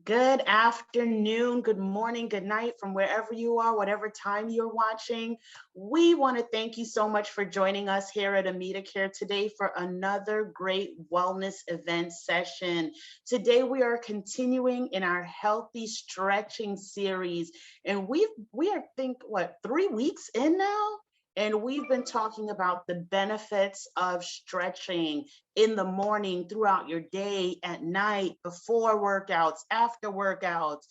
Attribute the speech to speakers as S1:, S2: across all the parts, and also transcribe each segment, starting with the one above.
S1: Good afternoon, good morning, good night from wherever you are, whatever time you're watching. We want to thank you so much for joining us here at Amita Care today for another great wellness event session. Today we are continuing in our healthy stretching series, and we are think what 3 weeks in now? And we've been talking about the benefits of stretching in the morning, throughout your day, at night, before workouts, after workouts.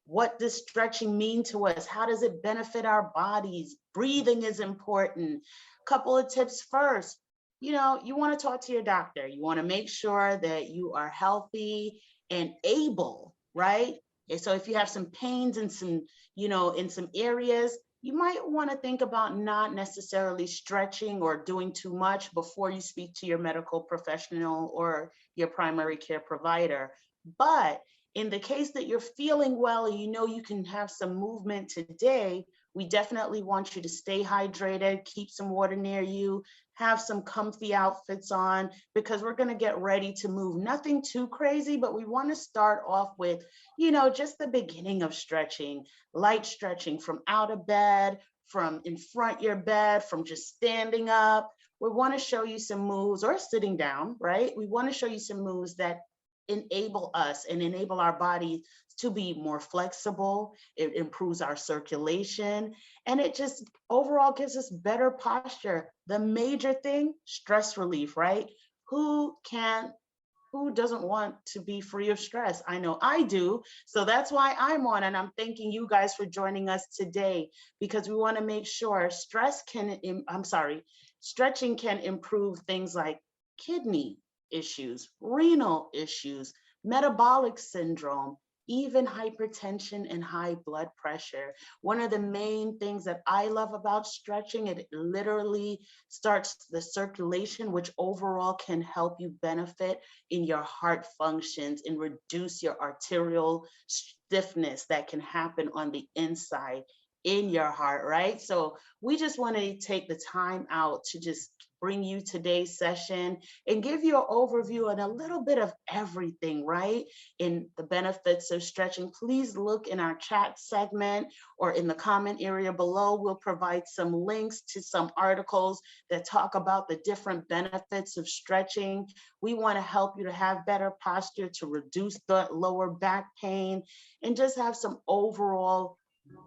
S1: What does stretching mean to us? How does it benefit our bodies? Breathing is important. Couple of tips first. You want to talk to your doctor. You want to make sure that you are healthy and able, right? And so if you have some pains in in some areas, you might want to think about not necessarily stretching or doing too much before you speak to your medical professional or your primary care provider. But in the case that you're feeling well and you know you can have some movement today, we definitely want you to stay hydrated, keep some water near you, have some comfy outfits on, because we're going to get ready to move. Nothing too crazy, but we want to start off with, just the beginning of stretching, light stretching from out of bed, from in front your bed, from just standing up. We want to show you some moves, or sitting down, right? We want to show you some moves that enable us and enable our body to be more flexible. It improves our circulation, and it just overall gives us better posture. The major thing, stress relief, right? Who can who doesn't want to be free of stress? I know I do. So that's why I'm on, and I'm thanking you guys for joining us today, because we want to make sure stretching can improve things like kidney issues, renal issues, metabolic syndrome, even hypertension and high blood pressure. One of the main things that I love about stretching, it literally starts the circulation, which overall can help you benefit in your heart functions and reduce your arterial stiffness that can happen on the inside in your heart, right? So we just want to take the time out to just bring you today's session and give you an overview and a little bit of everything, right? In the benefits of stretching. Please look in our chat segment or in the comment area below. We'll provide some links to some articles that talk about the different benefits of stretching. We want to help you to have better posture, to reduce the lower back pain, and just have some overall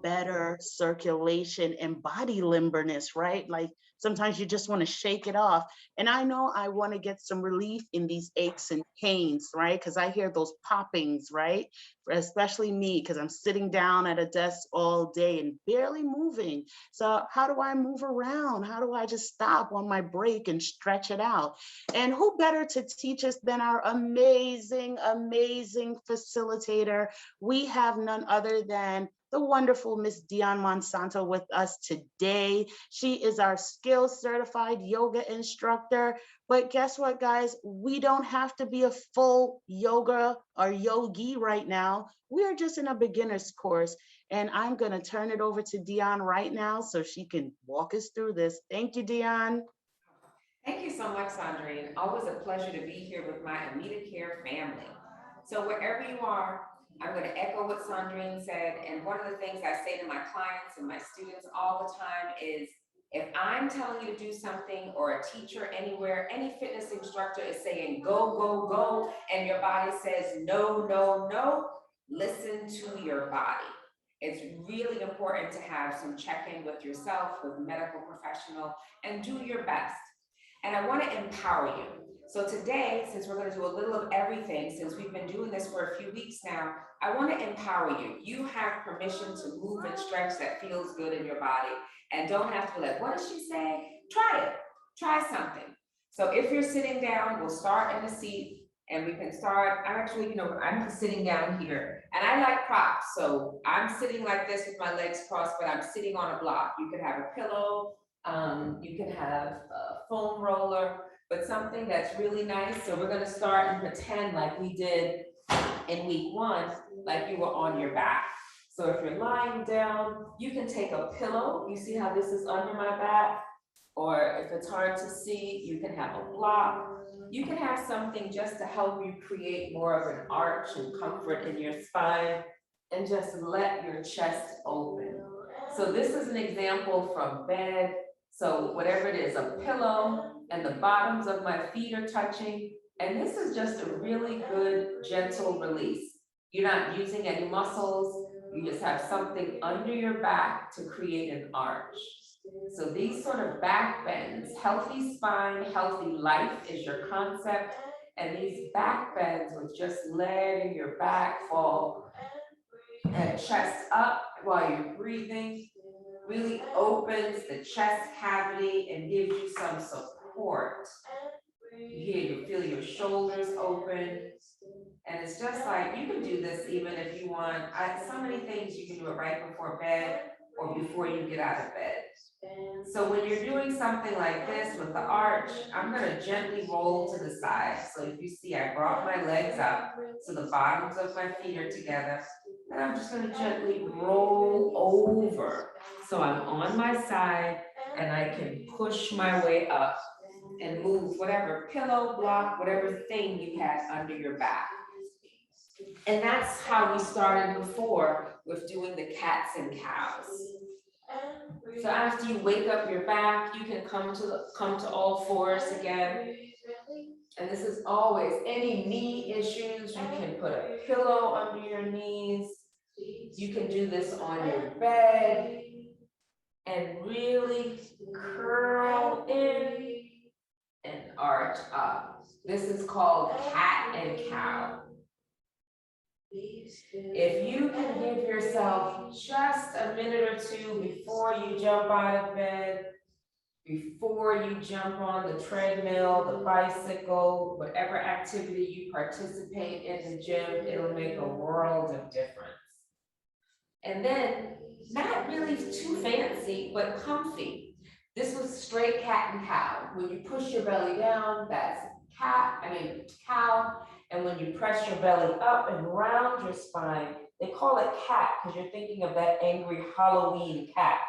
S1: better circulation and body limberness, right? Like sometimes you just want to shake it off. And I know I want to get some relief in these aches and pains, right? Because I hear those poppings, right? Especially me, because I'm sitting down at a desk all day and barely moving. So how do I move around? How do I just stop on my break and stretch it out? And who better to teach us than our amazing, amazing facilitator? We have none other than the wonderful Miss Dionne Monsanto with us today. She is our skills certified yoga instructor. But guess what, guys? We don't have to be a full yoga or yogi right now. We are just in a beginner's course. And I'm going to turn it over to Dionne right now so she can walk us through this. Thank you, Dionne.
S2: Thank you so much, Sandrine. Always a pleasure to be here with my Amita Care family. So wherever you are, I'm going to echo what Sandrine said. And one of the things I say to my clients and my students all the time is, if I'm telling you to do something, or a teacher anywhere, any fitness instructor is saying, go, go, go, and your body says, no, no, no, listen to your body. It's really important to have some check-in with yourself, with a medical professional, and do your best. And I want to empower you. So today, since we're going to do a little of everything, since we've been doing this for a few weeks now, I want to empower you. You have permission to move and stretch that feels good in your body, and don't have to be like, what does she say? Try it. Try something. So if you're sitting down, we'll start in a seat, and we can start. I'm sitting down here, and I like props. So I'm sitting like this with my legs crossed, but I'm sitting on a block. You could have a pillow. You can have a foam roller, but something that's really nice. So we're going to start and pretend like we did in week one, like you were on your back. So if you're lying down, you can take a pillow. You see how this is under my back? Or if it's hard to see, you can have a block. You can have something just to help you create more of an arch and comfort in your spine, and just let your chest open. So this is an example from bed. So whatever it is, a pillow, and the bottoms of my feet are touching. And this is just a really good, gentle release. You're not using any muscles. You just have something under your back to create an arch. So these sort of back bends, healthy spine, healthy life is your concept. And these back bends with just letting your back fall and chest up while you're breathing really opens the chest cavity and gives you some support. You feel your shoulders open. And it's just like, you can do this even if you want. So many things you can do it right before bed or before you get out of bed. So when you're doing something like this with the arch, I'm gonna gently roll to the side. So if you see, I brought my legs up so the bottoms of my feet are together. And I'm just gonna gently roll over. So I'm on my side and I can push my way up and move whatever pillow, block, whatever thing you had under your back. And that's how we started before with doing the cats and cows. So after you wake up your back, you can come to all fours again. And this is always any knee issues, you can put a pillow under your knees. You can do this on your bed and really curl in and arch up. This is called cat and cow. If you can give yourself just a minute or two before you jump out of bed, before you jump on the treadmill, the bicycle, whatever activity you participate in the gym, it'll make a world of difference. And then, not really too fancy, but comfy. This was straight cat and cow. When you push your belly down, that's cow. And when you press your belly up and round your spine, they call it cat because you're thinking of that angry Halloween cat.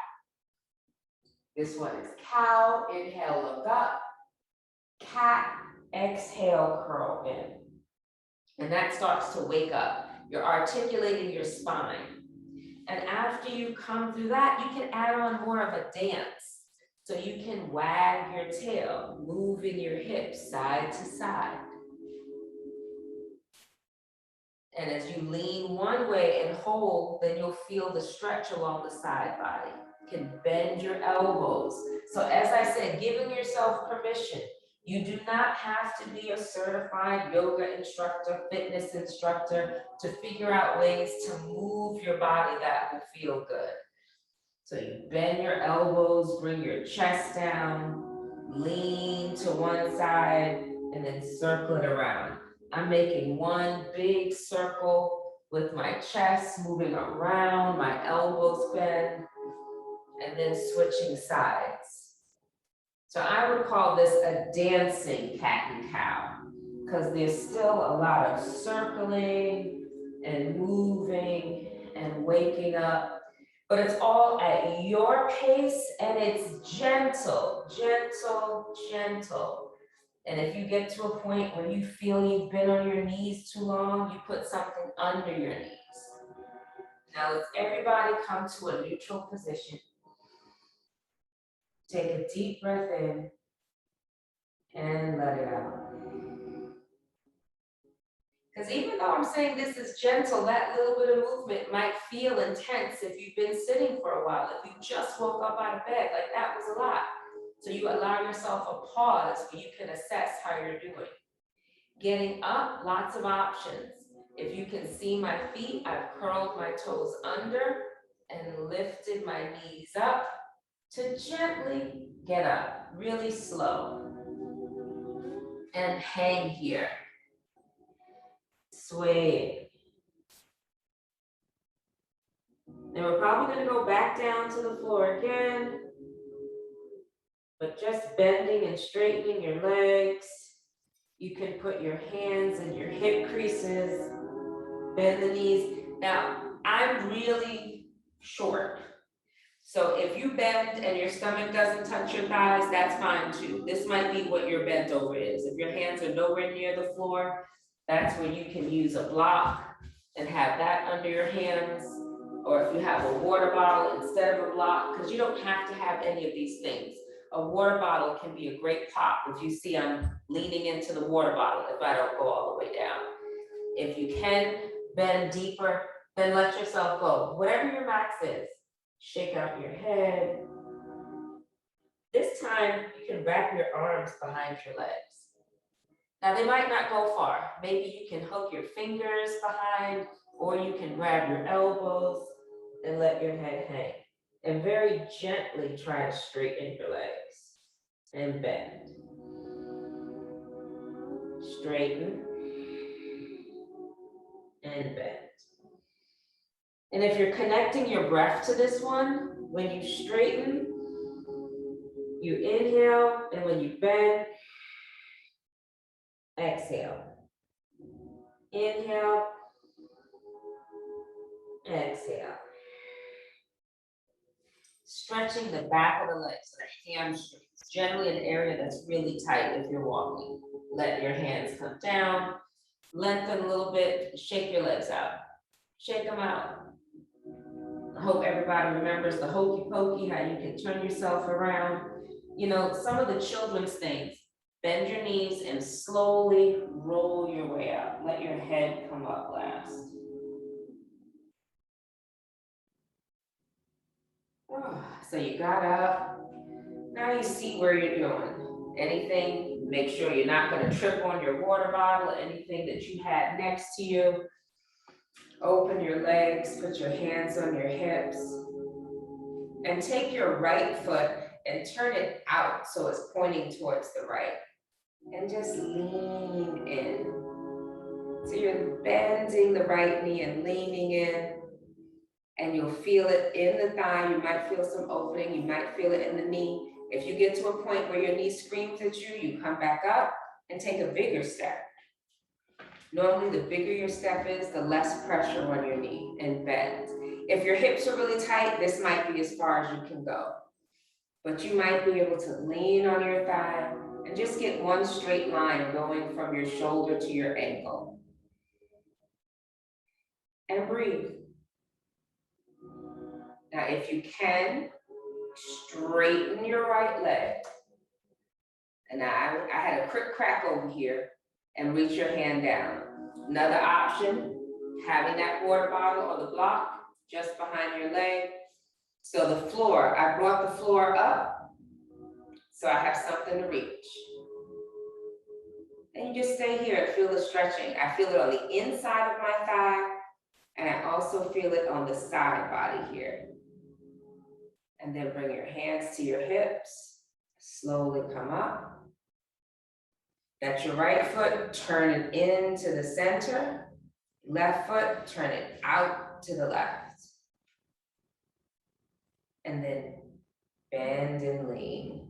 S2: This one is cow, inhale, look up. Cat, exhale, curl in. And that starts to wake up. You're articulating your spine. And after you come through that, you can add on more of a dance. So you can wag your tail, moving your hips side to side. And as you lean one way and hold, then you'll feel the stretch along the side body. You can bend your elbows. So as I said, giving yourself permission. You do not have to be a certified yoga instructor, fitness instructor to figure out ways to move your body that will feel good. So you bend your elbows, bring your chest down, lean to one side, and then circle it around. I'm making one big circle with my chest moving around, my elbows bend, and then switching sides. So I would call this a dancing cat and cow, because there's still a lot of circling and moving and waking up. But it's all at your pace and it's gentle, gentle, gentle. And if you get to a point where you feel you've been on your knees too long, you put something under your knees. Now let's everybody come to a neutral position. Take a deep breath in and let it out. Because even though I'm saying this is gentle, that little bit of movement might feel intense if you've been sitting for a while. If you just woke up out of bed, like that was a lot. So you allow yourself a pause where you can assess how you're doing. Getting up, lots of options. If you can see my feet, I've curled my toes under and lifted my knees up to gently get up, really slow. And hang here. Sway. Now we're probably going to go back down to the floor again, but just bending and straightening your legs. You can put your hands in your hip creases, bend the knees. Now, I'm really short, So if you bend and your stomach doesn't touch your thighs, that's fine too. This might be what your bent over is. If your hands are nowhere near the floor, that's where you can use a block and have that under your hands. Or if you have a water bottle instead of a block, because you don't have to have any of these things. A water bottle can be a great pop. If you see I'm leaning into the water bottle, if I don't go all the way down. If you can bend deeper, then let yourself go. Whatever your max is, shake out your head. This time, you can wrap your arms behind your legs. Now, they might not go far. Maybe you can hook your fingers behind, or you can grab your elbows and let your head hang. And very gently try to straighten your legs and bend. Straighten and bend. And if you're connecting your breath to this one, when you straighten, you inhale, and when you bend, exhale. Inhale, exhale. Stretching the back of the legs, so the hamstrings, generally an area that's really tight if you're walking. Let your hands come down, lengthen a little bit, shake your legs out. Shake them out. I hope everybody remembers the hokey pokey, how you can turn yourself around. You know, some of the children's things, bend your knees and slowly roll your way out. Let your head come up last. So you got up. Now you see where you're doing. Anything, make sure you're not going to trip on your water bottle, anything that you had next to you. Open your legs, put your hands on your hips, and take your right foot and turn it out so it's pointing towards the right. And just lean in. So you're bending the right knee and leaning in, and you'll feel it in the thigh. You might feel some opening, you might feel it in the knee. If you get to a point where your knee screams at you, you come back up and take a bigger step. Normally, the bigger your step is, the less pressure on your knee, and bend. If your hips are really tight, this might be as far as you can go. But you might be able to lean on your thigh and just get one straight line going from your shoulder to your ankle. And breathe. Now, if you can, straighten your right leg. And I had a crick crack over here, and reach your hand down. Another option, having that water bottle or the block just behind your leg. So the floor, I brought the floor up, so I have something to reach. And you just stay here and feel the stretching. I feel it on the inside of my thigh, and I also feel it on the side body here. And then bring your hands to your hips, slowly come up. That's your right foot, turn it into the center. Left foot, turn it out to the left. And then bend and lean.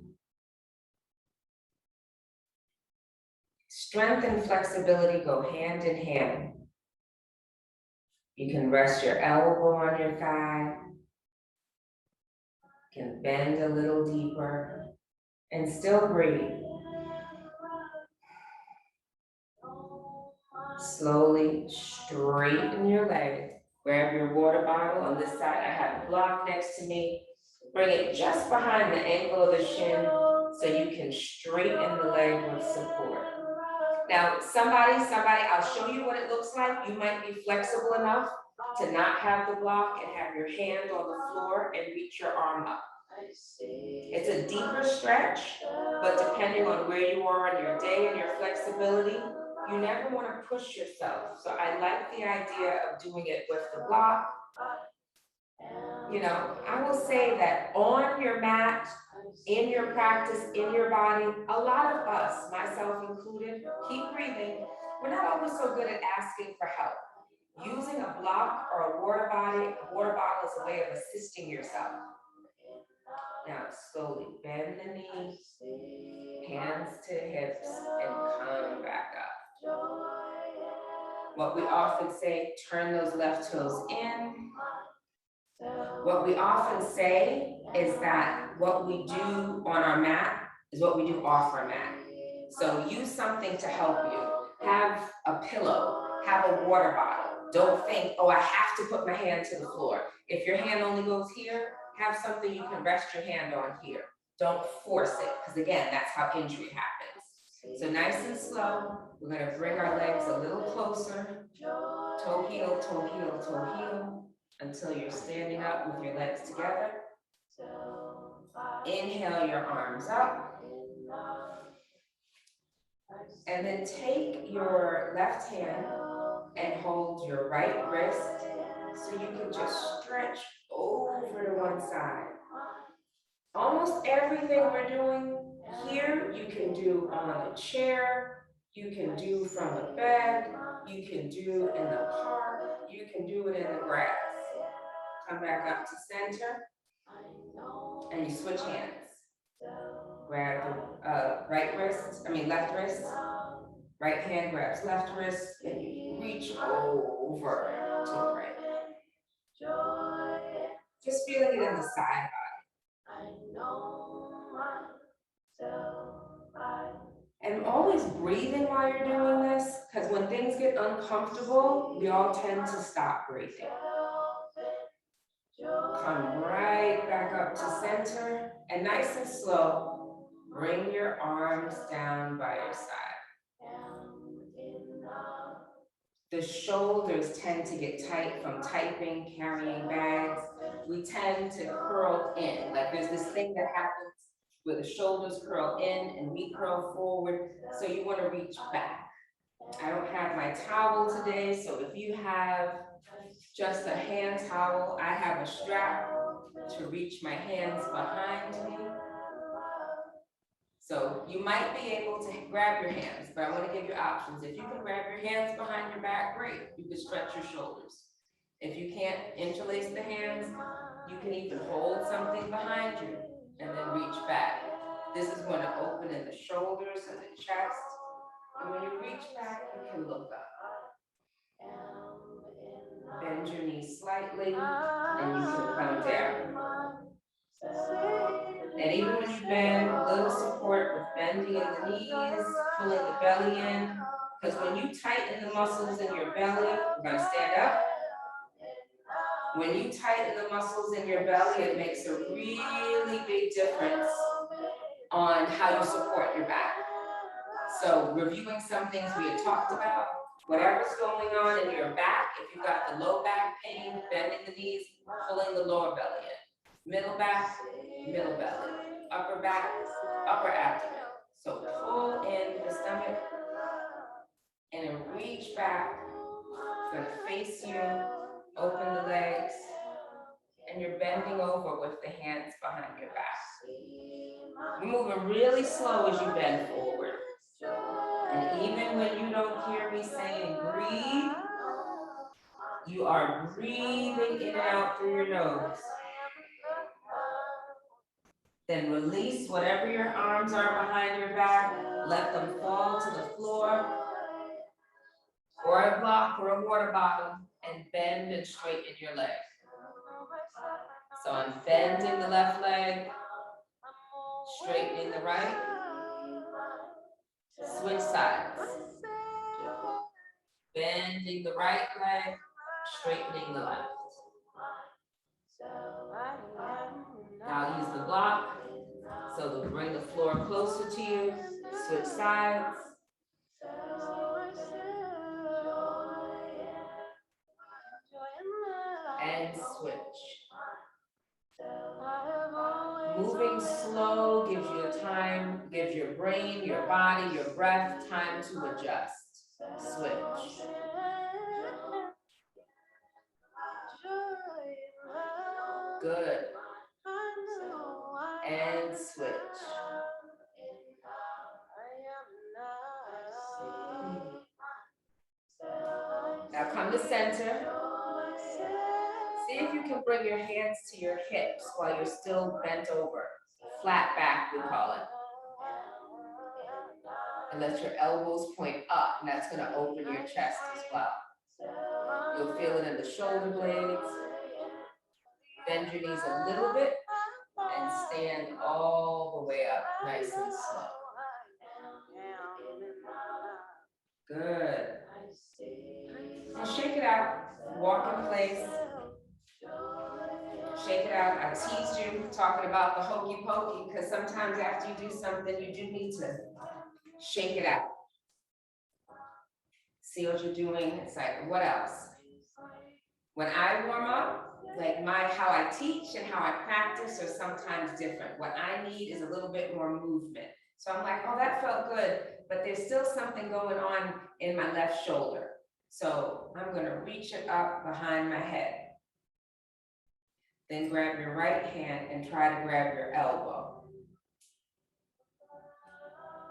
S2: Strength and flexibility go hand in hand. You can rest your elbow on your thigh. You can bend a little deeper and still breathe. Slowly straighten your leg. Grab your water bottle. On this side, I have a block next to me. Bring it just behind the ankle of the shin so you can straighten the leg with support. Now, somebody, I'll show you what it looks like. You might be flexible enough to not have the block and have your hand on the floor and reach your arm up. It's a deeper stretch, but depending on where you are in your day and your flexibility, you never want to push yourself. So I like the idea of doing it with the block. You know, I will say that on your mat, in your practice, in your body, a lot of us, myself included, keep breathing. We're not always so good at asking for help. Using a block or a water bottle is a way of assisting yourself. Now slowly bend the knees, hands to hips, and come back up. What we often say, turn those left toes in What we often say is that what we do on our mat is what we do off our mat. So use something to help you. Have a pillow, have a water bottle. Don't think, oh, I have to put my hand to the floor. If your hand only goes here, have something you can rest your hand on here. Don't force it, because again, that's how injury happens. So nice and slow, we're gonna bring our legs a little closer. Toe heel, toe heel, toe heel, until you're standing up with your legs together. Inhale your arms up. And then take your left hand and hold your right wrist so you can just stretch over to one side. Almost everything we're doing here, you can do on a chair, you can do from the bed, you can do in the park, you can do it in the grass. Come back up to center, and you switch hands. Grab the left wrist, right hand grabs left wrist, and you reach over to the right. Just feeling it in the side body. And always breathing while you're doing this, because when things get uncomfortable, we all tend to stop breathing. Come right back up to center, and nice and slow, bring your arms down by your side. The shoulders tend to get tight from typing, carrying bags. We tend to curl in, like there's this thing that happens where the shoulders curl in and we curl forward, so you want to reach back. I don't have my towel today, so if you have just a hand towel, I have a strap to reach my hands behind me. So you might be able to grab your hands, but I want to give you options. If you can grab your hands behind your back, great. You can stretch your shoulders. If you can't interlace the hands, you can even hold something behind you and then reach back. This is going to open in the shoulders and the chest. And when you reach back, you can look up. Bend your knees slightly, and you can come down. And even when you bend, a little support with bending in the knees, pulling the belly in. Because when you tighten the muscles in your belly, we're going to stand up. When you tighten the muscles in your belly, it makes a really big difference on how you support your back. So reviewing some things we had talked about, whatever's going on in your back, if you've got the low back pain, bending the knees, pulling the lower belly in. Middle back, middle belly. Upper back, upper abdomen. So pull in the stomach and then reach back. It's going to face you, open the legs, and you're bending over with the hands behind your back. You're moving really slow as you bend forward. And even when you don't hear me saying breathe, you are breathing in and out through your nose. Then release whatever your arms are behind your back. Let them fall to the floor, or a block or a water bottle, and bend and straighten your leg. So I'm bending the left leg, straightening the right. Switch sides. Bending the right leg, straightening the left. Now use the block, so to bring the floor closer to you. Switch sides. And switch. Moving slow gives you time, gives your brain, your body, your breath time to adjust. Switch. Good. And switch. Now come to center. See if you can bring your hands to your hips while you're still bent over. Flat back, we call it. And let your elbows point up, and that's going to open your chest as well. You'll feel it in the shoulder blades. Bend your knees a little bit and stand all the way up, nice and slow. Good. Now shake it out, walk in place. Shake it out. I teased you talking about the hokey pokey because sometimes after you do something, you do need to shake it out. See what you're doing. It's like, what else? When I warm up, like how I teach and how I practice are sometimes different. What I need is a little bit more movement. So I'm like, oh, that felt good, but there's still something going on in my left shoulder. So I'm gonna reach it up behind my head. Then grab your right hand and try to grab your elbow.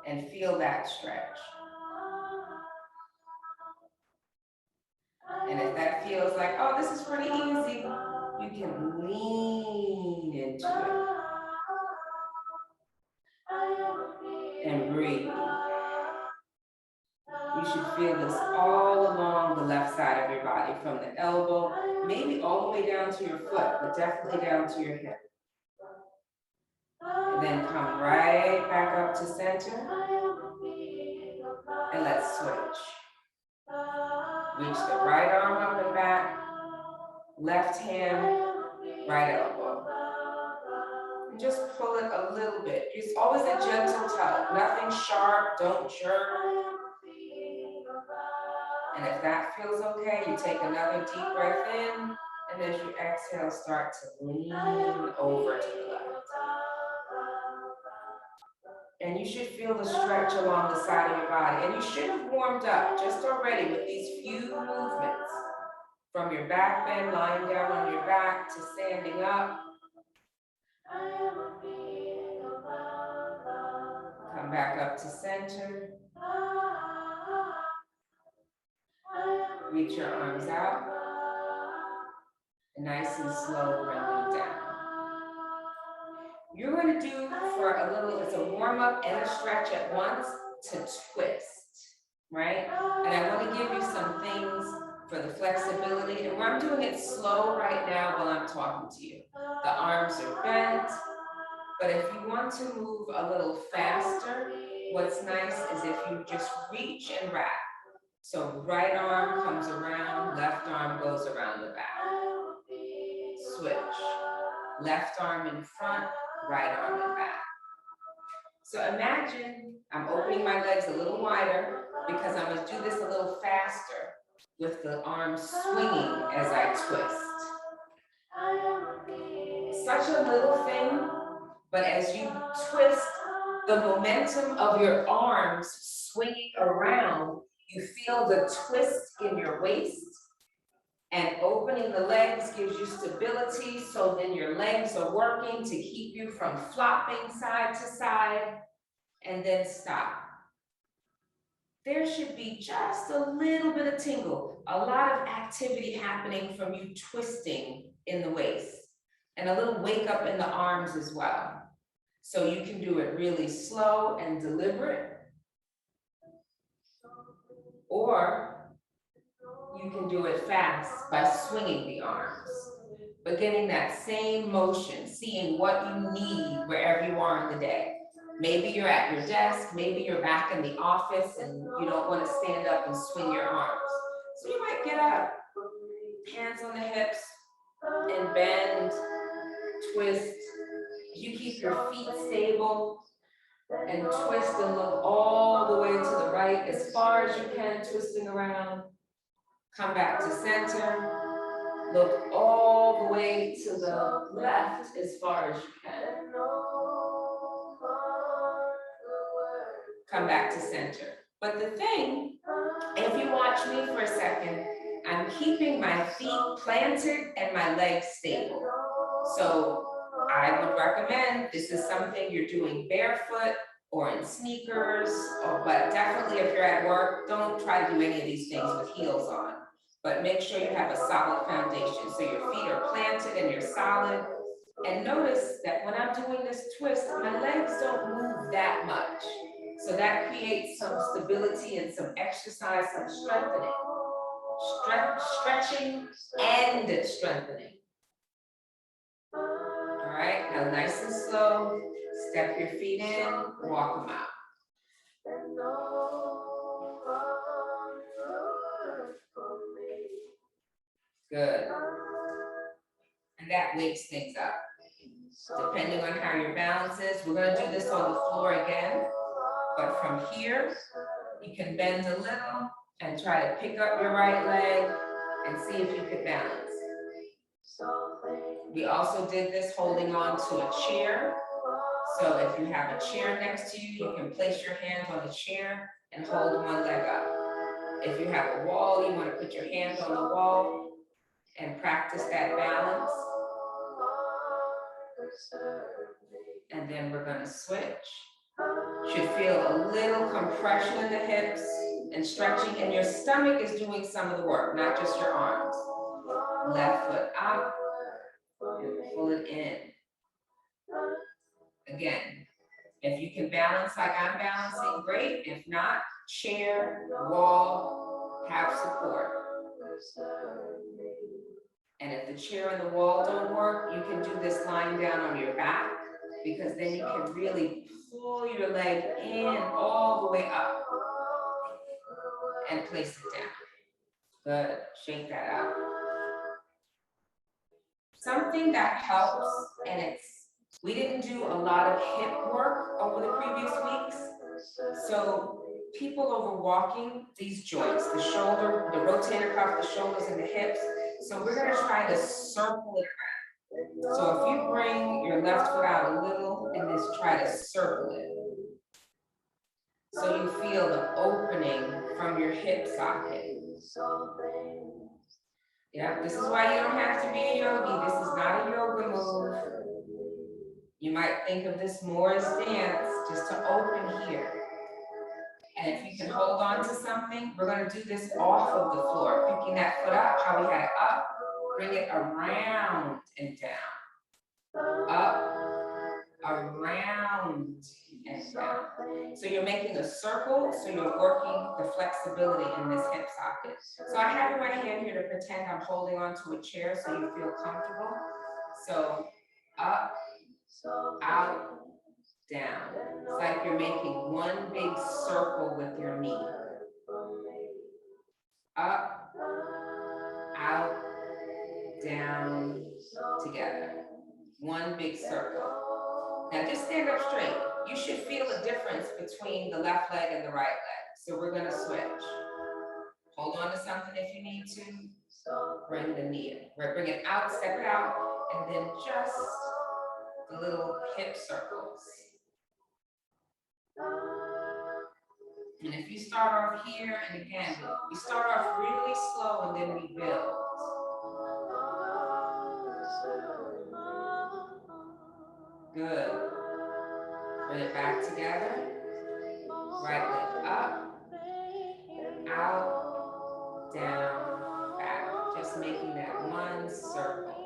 S2: And feel that stretch. And if that feels like, oh, this is pretty easy, you can lean into it and breathe. You should feel this all along the left side of your body, from the elbow, maybe all the way down to your foot, but definitely down to your hip. And then come right back up to center. And let's switch. Reach the right arm up and back, left hand, right elbow. And just pull it a little bit. It's always a gentle tug, nothing sharp, don't jerk. And if that feels okay, you take another deep breath in, and as you exhale, start to lean over to the left. And you should feel the stretch along the side of your body. And you should have warmed up just already with these few movements. From your back bend, lying down on your back, to standing up. Come back up to center. Reach your arms out. And nice and slow, bring them down. You're going to do for a little, it's a warm up and a stretch at once to twist, right? And I want to give you some things for the flexibility. And I'm doing it slow right now while I'm talking to you. The arms are bent, but if you want to move a little faster, what's nice is if you just reach and wrap. So right arm comes around, left arm goes around the back. Switch. Left arm in front, right arm in back. So imagine I'm opening my legs a little wider because I'm going to do this a little faster with the arms swinging as I twist. Such a little thing, but as you twist, the momentum of your arms swinging around, you feel the twist in your waist. And opening the legs gives you stability, so then your legs are working to keep you from flopping side to side, and then stop. There should be just a little bit of tingle, a lot of activity happening from you twisting in the waist, and a little wake up in the arms as well. So you can do it really slow and deliberate, or you can do it fast by swinging the arms, but getting that same motion, seeing what you need wherever you are in the day. Maybe you're at your desk, maybe you're back in the office and you don't want to stand up and swing your arms. So you might get up, hands on the hips, and bend, twist. You keep your feet stable and twist and look all the way to the right as far as you can, twisting around. Come back to center. Look all the way to the left as far as you can. Come back to center. But the thing, if you watch me for a second, I'm keeping my feet planted and my legs stable. So I would recommend, this is something you're doing barefoot or in sneakers, but definitely if you're at work, don't try to do any of these things with heels on. But make sure you have a solid foundation. So your feet are planted and you're solid. And notice that when I'm doing this twist, my legs don't move that much. So that creates some stability and some exercise, some strengthening. Stretching and strengthening. right, now nice and slow, step your feet in, walk them out. Good. And that wakes things up. Depending on how your balance is, we're going to do this on the floor again, but from here, you can bend a little and try to pick up your right leg and see if you can balance. We also did this holding on to a chair. So if you have a chair next to you, you can place your hands on the chair and hold one leg up. If you have a wall, you want to put your hands on the wall and practice that balance. And then we're going to switch. Should feel a little compression in the hips and stretching, and your stomach is doing some of the work, not just your arms. Left foot up and pull it in. Again, if you can balance like I'm balancing, great. If not, chair, wall, have support. And if the chair and the wall don't work, you can do this lying down on your back, because then you can really pull your leg in all the way up and place it down. Good, shake that out. Something that helps, and we didn't do a lot of hip work over the previous weeks. So people overwalking these joints, the shoulder, the rotator cuff, the shoulders and the hips. So we're gonna try to circle it around. So if you bring your left foot out a little and just try to circle it. So you feel the opening from your hip socket. Yeah, this is why you don't have to be a yogi. This is not a yoga move. You might think of this more as dance, just to open here. And if you can hold on to something, we're going to do this off of the floor, picking that foot up, how we had it up, bring it around and down. Up, around, and down. So you're making a circle, so you're working the flexibility in this hip socket. So I have my hand here to pretend I'm holding onto a chair so you feel comfortable. So up, out, down. It's like you're making one big circle with your knee. Up, out, down, together. One big circle. Now just stand up straight. You should feel a difference between the left leg and the right leg. So we're going to switch. Hold on to something if you need to. Bring the knee in. Bring it out, step it out, and then just the little hip circles. And if you start off here, and again, we start off really slow and then we build. Good. Bring it back together. Right leg up, out, down, back. Just making that one circle.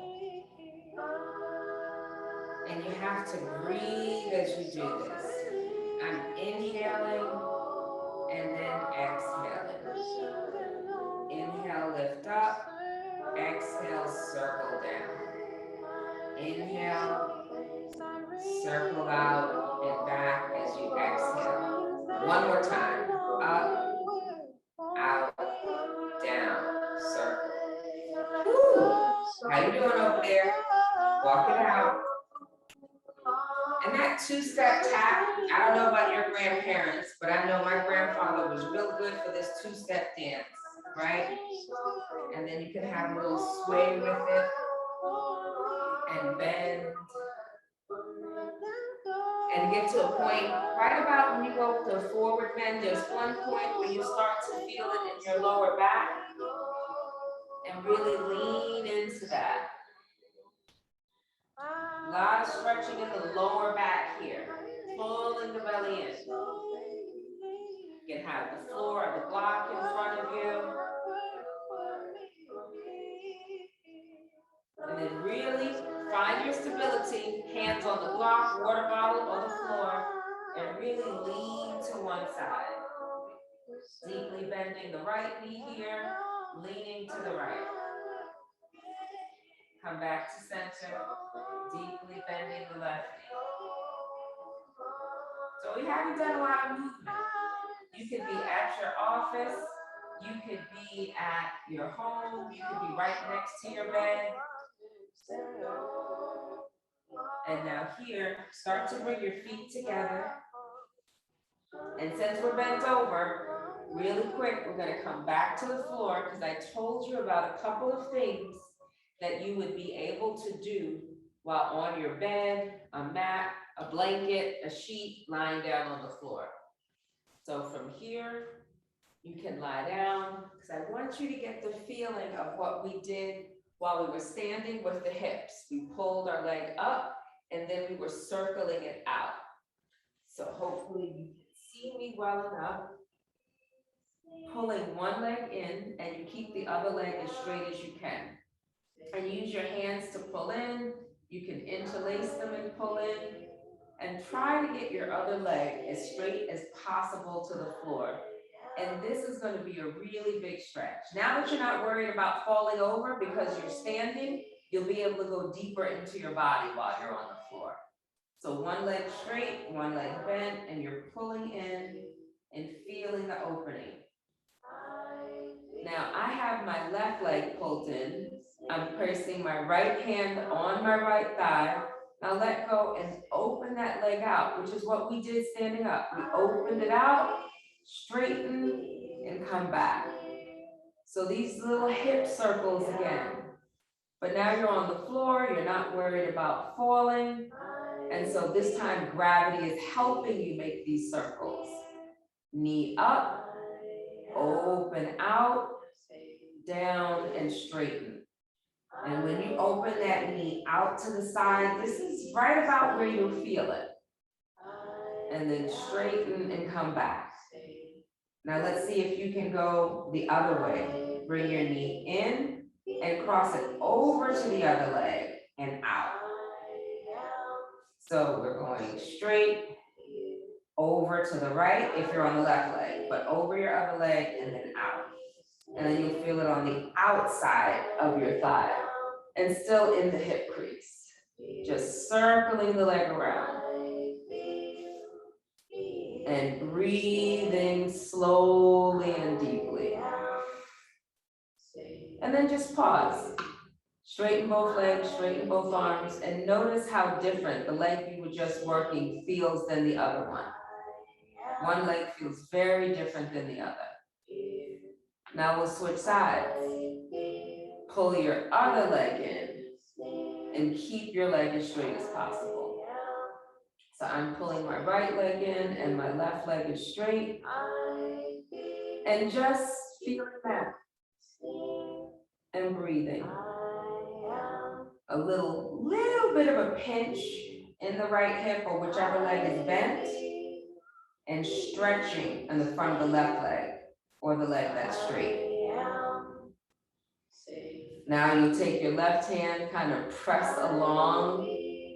S2: And you have to breathe as you do this. I'm inhaling and then exhaling. Inhale, lift up. Exhale, circle down. Inhale, circle out and back as you exhale. One more time. Up, out, down, circle. Woo. How you doing over there? Walk it out. And that two-step tap, I don't know about your grandparents, but I know my grandfather was real good for this two-step dance, right? And then you can have a little sway with it and bend. And get to a point, right about when you go to a forward bend, there's one point where you start to feel it in your lower back and really lean into that. A lot of stretching in the lower back here, pulling the belly in. You can have the floor or the block in front of you. And then really find your stability, hands on the block, water bottle, or the floor, and really lean to one side. Deeply bending the right knee here, leaning to the right. Come back to center, deeply bending the left knee. So we haven't done a lot of movement. You could be at your office, you could be at your home, you could be right next to your bed. And now here, start to bring your feet together. And since we're bent over, really quick, we're gonna come back to the floor because I told you about a couple of things that you would be able to do while on your bed, a mat, a blanket, a sheet, lying down on the floor. So from here, you can lie down because I want you to get the feeling of what we did while we were standing with the hips. We pulled our leg up and then we were circling it out. So hopefully you can see me well enough. Pulling one leg in and you keep the other leg as straight as you can. And use your hands to pull in. You can interlace them and pull in. And try to get your other leg as straight as possible to the floor. And this is going to be a really big stretch. Now that you're not worried about falling over because you're standing, you'll be able to go deeper into your body while you're on the floor. So one leg straight, one leg bent, and you're pulling in and feeling the opening. Now I have my left leg pulled in. I'm placing my right hand on my right thigh. Now let go and open that leg out, which is what we did standing up. We opened it out, straighten, and come back. So these little hip circles again. But now you're on the floor, you're not worried about falling. And so this time gravity is helping you make these circles. Knee up, open out, down and straighten. And when you open that knee out to the side, this is right about where you'll feel it. And then straighten and come back. Now let's see if you can go the other way. Bring your knee in and cross it over to the other leg and out. So we're going straight over to the right if you're on the left leg, but over your other leg and then out. And then you'll feel it on the outside of your thigh and still in the hip crease. Just circling the leg around. And breathing slowly and deeply. And then just pause. Straighten both legs, straighten both arms, and notice how different the leg you were just working feels than the other one. One leg feels very different than the other. Now we'll switch sides. Pull your other leg in and keep your leg as straight as possible. So I'm pulling my right leg in and my left leg is straight. And just feeling that. And breathing. A little bit of a pinch in the right hip or whichever leg is bent. And stretching in the front of the left leg or the leg that's straight. Now you'll take your left hand, kind of press along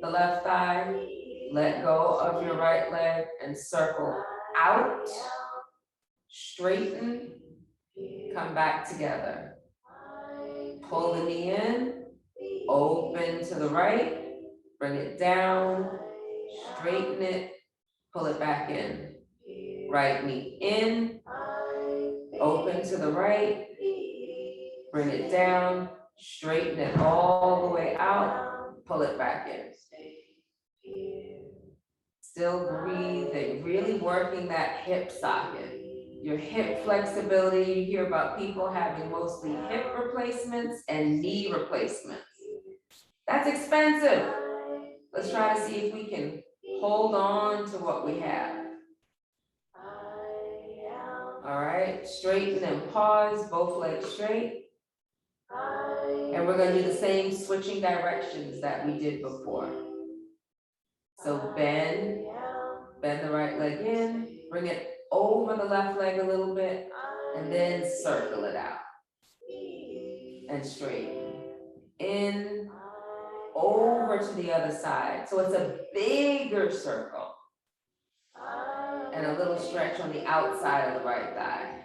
S2: the left thigh, let go of your right leg and circle out, straighten, come back together. Pull the knee in, open to the right, bring it down, straighten it, pull it back in. Right knee in, open to the right, bring it down, straighten it all the way out, pull it back in. Still breathing, really working that hip socket. Your hip flexibility, you hear about people having mostly hip replacements and knee replacements. That's expensive. Let's try to see if we can hold on to what we have. All right, straighten and pause, both legs straight. And we're gonna do the same switching directions that we did before. So bend the right leg in, bring it over the left leg a little bit, and then circle it out. And straighten. In, over to the other side. So it's a bigger circle. And a little stretch on the outside of the right thigh.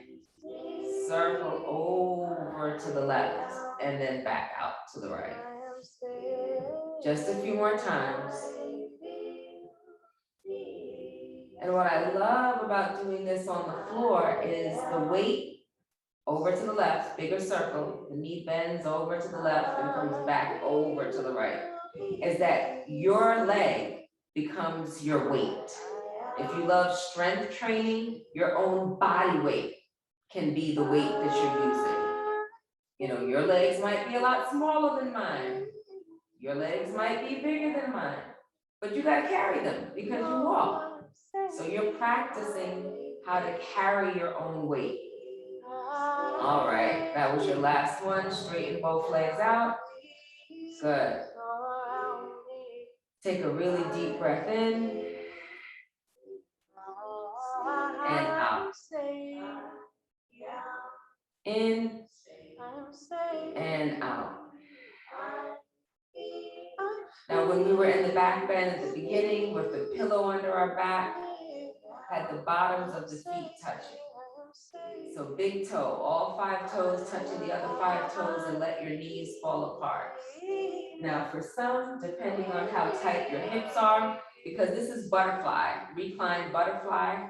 S2: Circle over to the left and then back out to the right. Just a few more times. And what I love about doing this on the floor is the weight over to the left, bigger circle, the knee bends over to the left and comes back over to the right, is that your leg becomes your weight. If you love strength training, your own body weight can be the weight that you're using. You know, your legs might be a lot smaller than mine. Your legs might be bigger than mine, but you gotta carry them because you walk. So you're practicing how to carry your own weight. All right, that was your last one. Straighten both legs out. Good. Take a really deep breath in and out. In and out. Now, when we were in the back bend at the beginning with the pillow under our back, had the bottoms of the feet touching. So big toe, all 5 toes touching the other 5 toes, and let your knees fall apart. Now for some, depending on how tight your hips are, because this is butterfly, reclined butterfly.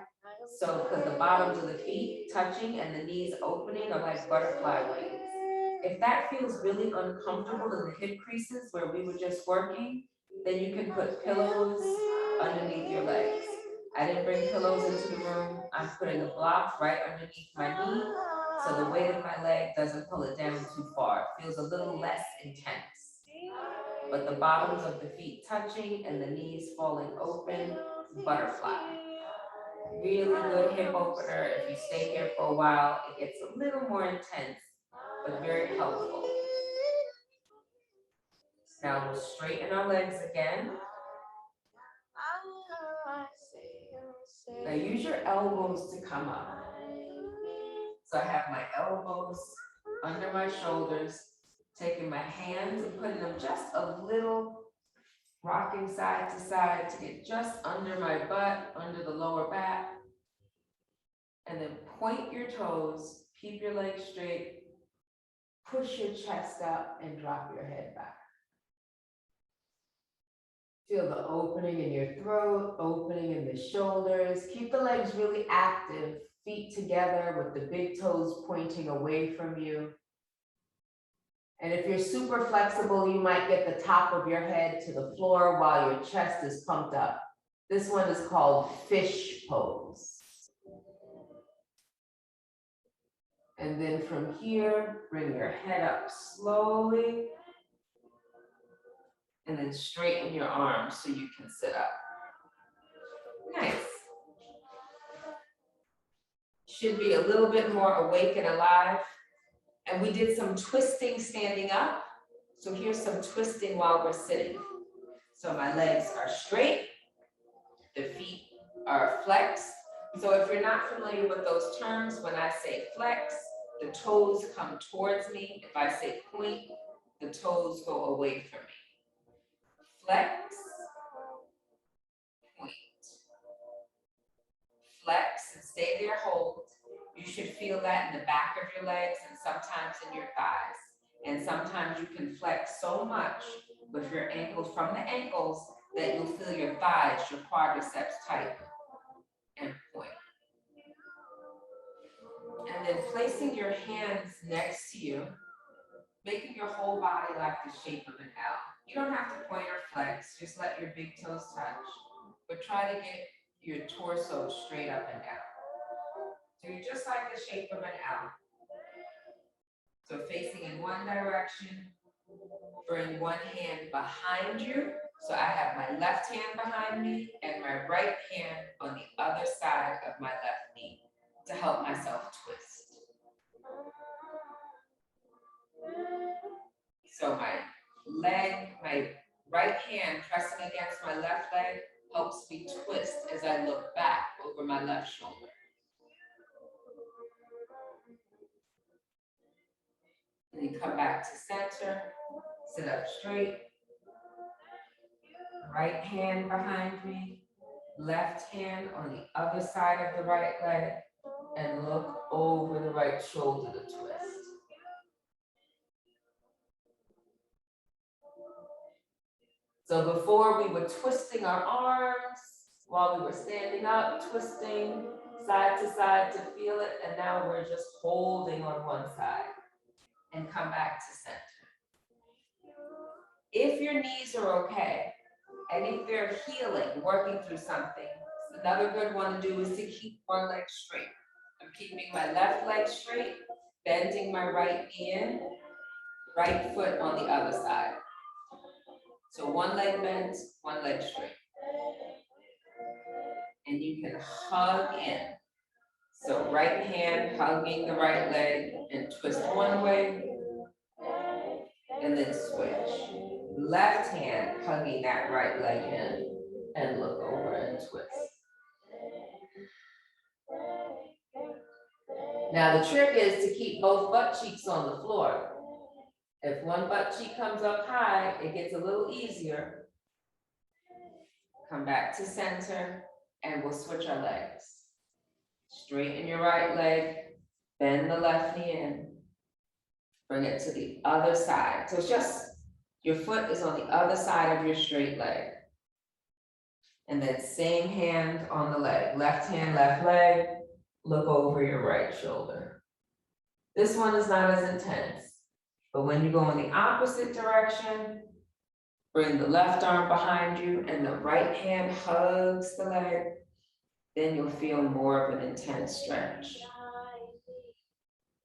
S2: So because the bottoms of the feet touching and the knees opening are like butterfly wings. If that feels really uncomfortable in the hip creases where we were just working, then you can put pillows underneath your legs. I didn't bring pillows into the room. I'm putting the blocks right underneath my knee, so the weight of my leg doesn't pull it down too far. It feels a little less intense. But the bottoms of the feet touching and the knees falling open, butterfly. Really good hip opener. If you stay here for a while, it gets a little more intense, but very helpful. Now we'll straighten our legs again. Now use your elbows to come up. So I have my elbows under my shoulders, taking my hands and putting them just a little, rocking side to side to get just under my butt, under the lower back. And then point your toes, keep your legs straight, push your chest up and drop your head back. Feel the opening in your throat, opening in the shoulders. Keep the legs really active, feet together with the big toes pointing away from you. And if you're super flexible, you might get the top of your head to the floor while your chest is pumped up. This one is called fish pose. And then from here, bring your head up slowly. And then straighten your arms so you can sit up. Nice. Should be a little bit more awake and alive. And we did some twisting standing up. So here's some twisting while we're sitting. So my legs are straight, the feet are flexed. So if you're not familiar with those terms, when I say flex, the toes come towards me. If I say point, the toes go away from me. Flex, point. Flex and stay there, hold. You should feel that in the back of your legs and sometimes in your thighs. And sometimes you can flex so much with your ankles, from the ankles, that you'll feel your thighs, your quadriceps tighten and point. And then placing your hands next to you, making your whole body like the shape of an L. You don't have to point or flex, just let your big toes touch, but try to get your torso straight up and down. So you're just like the shape of an L. So facing in one direction, bring one hand behind you. So I have my left hand behind me and my right hand on the other side of my left knee to help myself twist. So my leg, my right hand pressing against my left leg helps me twist as I look back over my left shoulder. And then come back to center, sit up straight. Right hand behind me, left hand on the other side of the right leg, and look over the right shoulder to twist. So before we were twisting our arms while we were standing up, twisting side to side to feel it, and now we're just holding on one side and come back to center. If your knees are okay, and if they're healing, working through something, another good one to do is to keep one leg straight. I'm keeping my left leg straight, bending my right knee in, right foot on the other side. So one leg bent, one leg straight. And you can hug in. So right hand hugging the right leg and twist one way, and then switch. Left hand hugging that right leg in and look over and twist. Now the trick is to keep both butt cheeks on the floor. If one butt cheek comes up high, it gets a little easier. Come back to center and we'll switch our legs. Straighten your right leg, bend the left knee in, bring it to the other side. So it's just, your foot is on the other side of your straight leg. And then same hand on the leg, left hand, left leg, look over your right shoulder. This one is not as intense, but when you go in the opposite direction, bring the left arm behind you and the right hand hugs the leg, then you'll feel more of an intense stretch.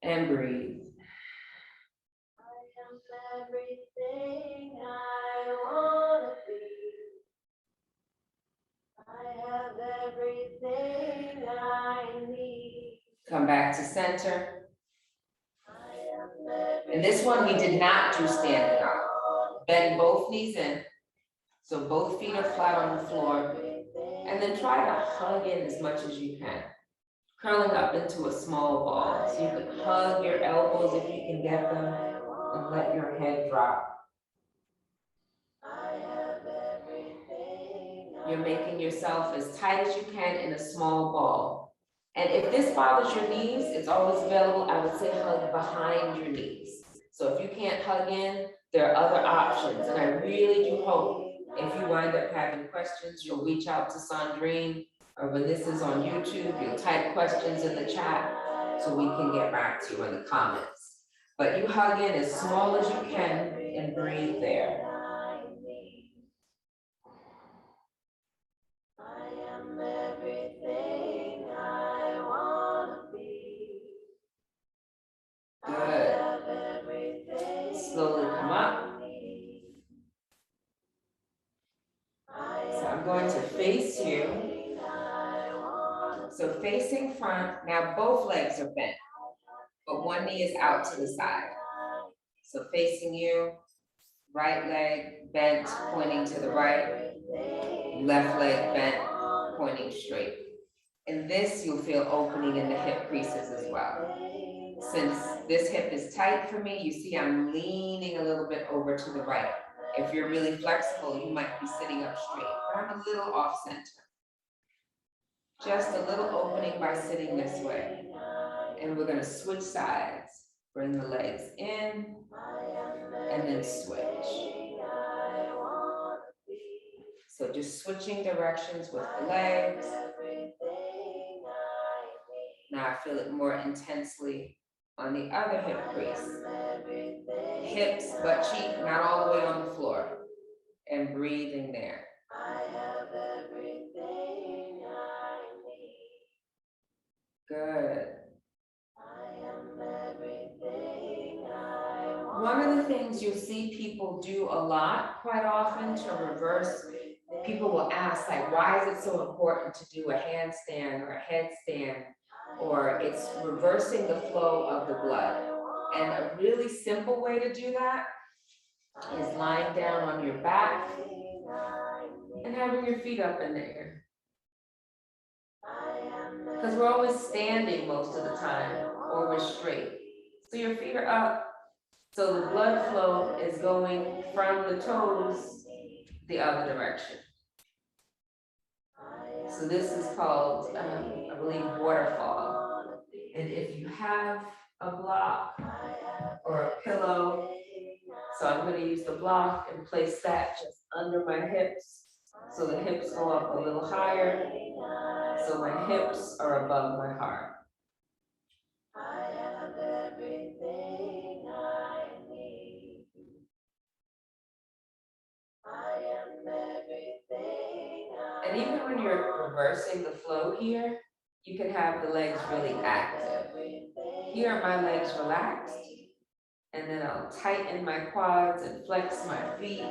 S2: And breathe. I am everything I wanna be. I have everything I need. Come back to center. And this one we did not do standing up. Bend both knees in, so both feet are flat on the floor, and then try to hug in as much as you can. Curling up into a small ball, so you can hug your elbows if you can get them, and let your head drop. You're making yourself as tight as you can in a small ball. And if this bothers your knees, it's always available. I would say hug behind your knees. So if you can't hug in, there are other options. And I really do hope if you wind up having questions, you'll reach out to Sandrine, or when this is on YouTube, you'll type questions in the chat so we can get back to you in the comments. But you hug in as small as you can and breathe there. I am everything I want to be. Good. Slowly come up. So I'm going to face you. So facing front, now both legs are bent, but one knee is out to the side. So facing you, right leg bent, pointing to the right, left leg bent, pointing straight. In this, you'll feel opening in the hip creases as well. Since this hip is tight for me, you see I'm leaning a little bit over to the right. If you're really flexible, you might be sitting up straight, but I'm a little off center. Just a little opening by sitting this way. And we're gonna switch sides. Bring the legs in, and then switch. So just switching directions with the legs. Now I feel it more intensely on the other hip crease. Hips, butt cheek, not all the way on the floor. And breathing there. I have everything I need. Good. I am everything I want. One of the things you'll see people do a lot, quite often, to reverse, people will ask, like, why is it so important to do a handstand or a headstand? Or it's reversing the flow of the blood. And a really simple way to do that is lying down on your back and having your feet up in the air. Because we're always standing most of the time, or we're straight. So your feet are up, so the blood flow is going from the toes the other direction. So this is called, I believe, waterfall. And if you have a block or a pillow, So I'm going to use the block and place that just under my hips. So the hips go up a little higher. So my hips are above my heart. I have everything I need. I am everything. And even when you're reversing the flow here, you can have the legs really active. Here are my legs relaxed, and then I'll tighten my quads and flex my feet,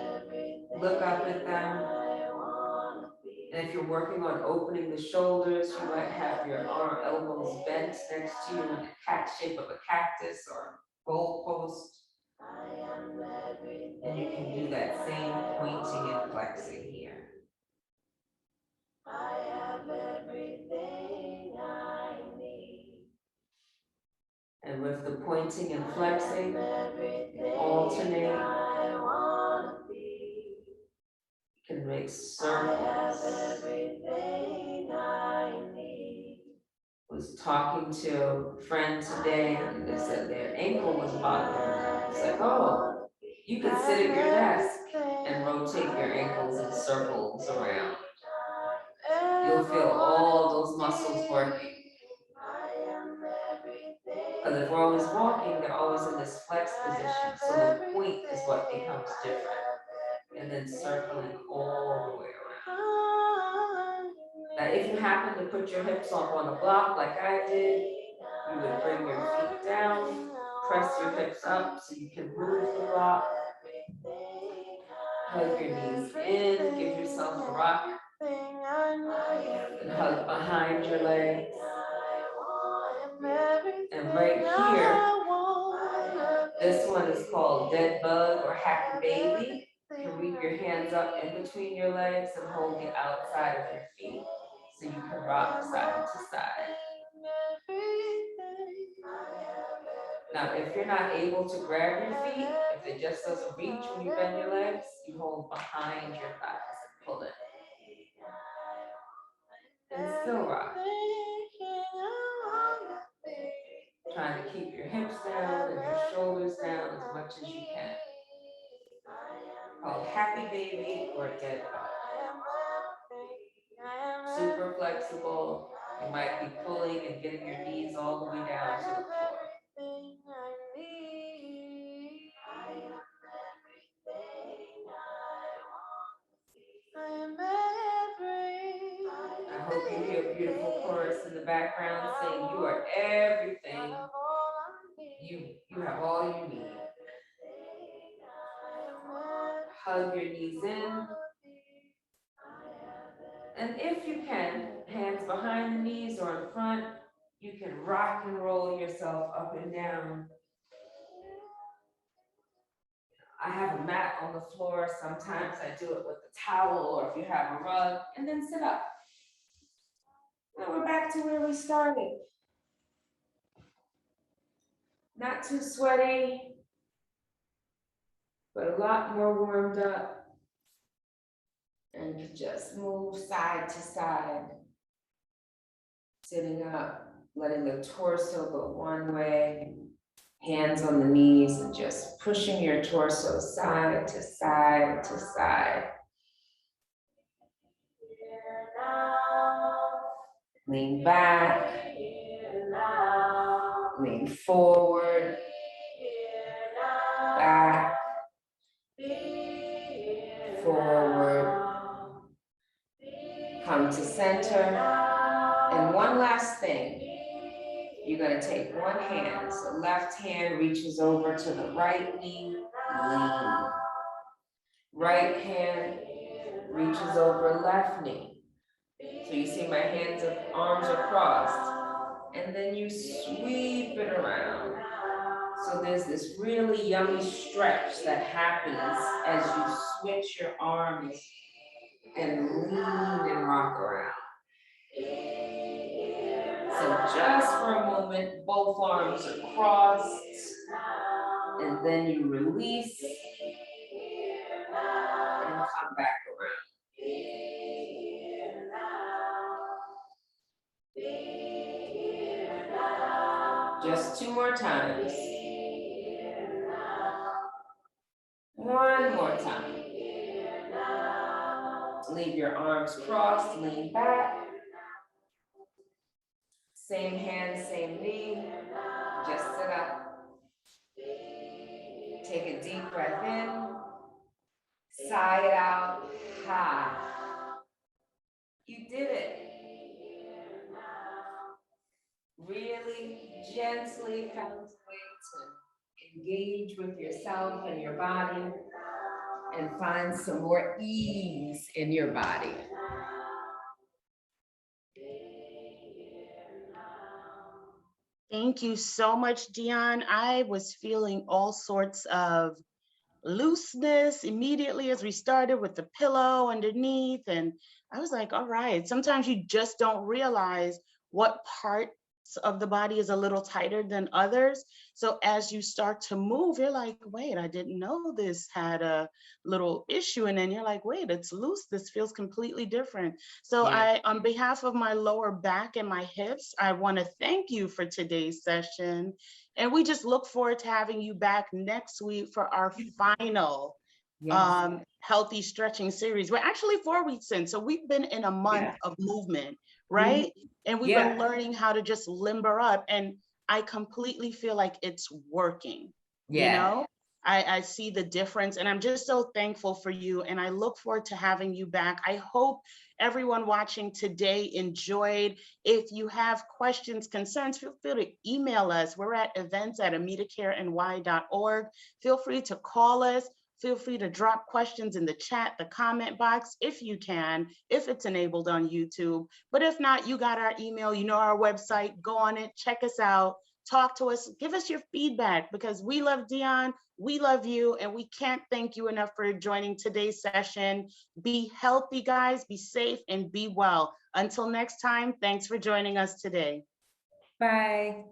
S2: look up at them. And if you're working on opening the shoulders, you might have your elbows bent next to you in the cat shape of a cactus or goalpost. And you can do that same pointing and flexing here. I have everything I need. And with the pointing and flexing, alternate. I want to be. You can make circles. I have everything I need. Was talking to a friend today, and they said their ankle was bothering them. It's like, oh, you could sit at your desk and rotate your ankles in circles around. You'll feel all those muscles working. Because if we're always walking, they're always in this flex position. So the point is what becomes different. And then circling all the way around. Now, if you happen to put your hips up on a block like I did, you would bring your feet down, press your hips up so you can move the block. Hug your knees in, give yourself a rock. And hug behind your legs. And right here, this one is called dead bug or happy baby. You can reach your hands up in between your legs and hold the outside of your feet so you can rock side to side. Now, if you're not able to grab your feet, if it just doesn't reach when you bend your legs, you hold behind your thighs and pull it. And still rock. Trying to keep your hips down and your shoulders down as much as you can. Called happy baby or dead bug. Super flexible. You might be pulling and getting your knees all the way down to the floor. I hope you hear a beautiful chorus in the background saying you are everything. You have all you need. Hug your knees in. And if you can, hands behind the knees or in front, you can rock and roll yourself up and down. I have a mat on the floor. Sometimes I do it with a towel or if you have a rug, and then sit up. Now we're back to where we started. Not too sweaty, but a lot more warmed up. And you just move side to side. Sitting up, letting the torso go one way, hands on the knees, and just pushing your torso side to side to side. Lean back, lean forward, back, forward, come to center. And one last thing, you're going to take one hand, so left hand reaches over to the right knee, lean. Right hand reaches over left knee. So you see my hands, arms are crossed, and then you sweep it around. So there's this really yummy stretch that happens as you switch your arms and lean and rock around. So just for a moment, both arms are crossed, and then you release and come back around. Just two more times. One more time. Leave your arms crossed, lean back. Same hand, same knee. Just sit up. Take a deep breath in. Sigh it out. Ha. You did it. Really gently found a way to engage with yourself and your body and find some more ease in your body.
S1: Thank you so much, Dionne. I was feeling all sorts of looseness immediately as we started with the pillow underneath. And I was like, all right, sometimes you just don't realize what parts of the body is a little tighter than others. So as you start to move, you're like, wait, I didn't know this had a little issue. And then you're like, wait, it's loose. This feels completely different. So
S2: Yeah.
S1: on behalf of my lower back and my hips, I want to thank you for today's session. And we just look forward to having you back next week for our final
S2: Yes.
S1: healthy stretching series. We're actually 4 weeks in, so we've been in a month
S2: Yeah.
S1: of movement,
S2: Mhm.
S1: right? And we've been
S2: Yeah.
S1: learning how to just limber up. And I completely feel like it's working, you
S2: Yeah.
S1: know? I see the difference, and I'm just so thankful for you. And I look forward to having you back. I hope everyone watching today enjoyed. If you have questions, concerns, feel free to email us. We're at events@amitacareny.org. Feel free to call us. Feel free to drop questions in the chat, the comment box, if you can, if it's enabled on YouTube. But if not, you got our email, you know our website, go on it, check us out, talk to us, give us your feedback, because we love Dionne, we love you, and we can't thank you enough for joining today's session. Be healthy, guys, be safe, and be well. Until next time, thanks for joining us today.
S2: Bye.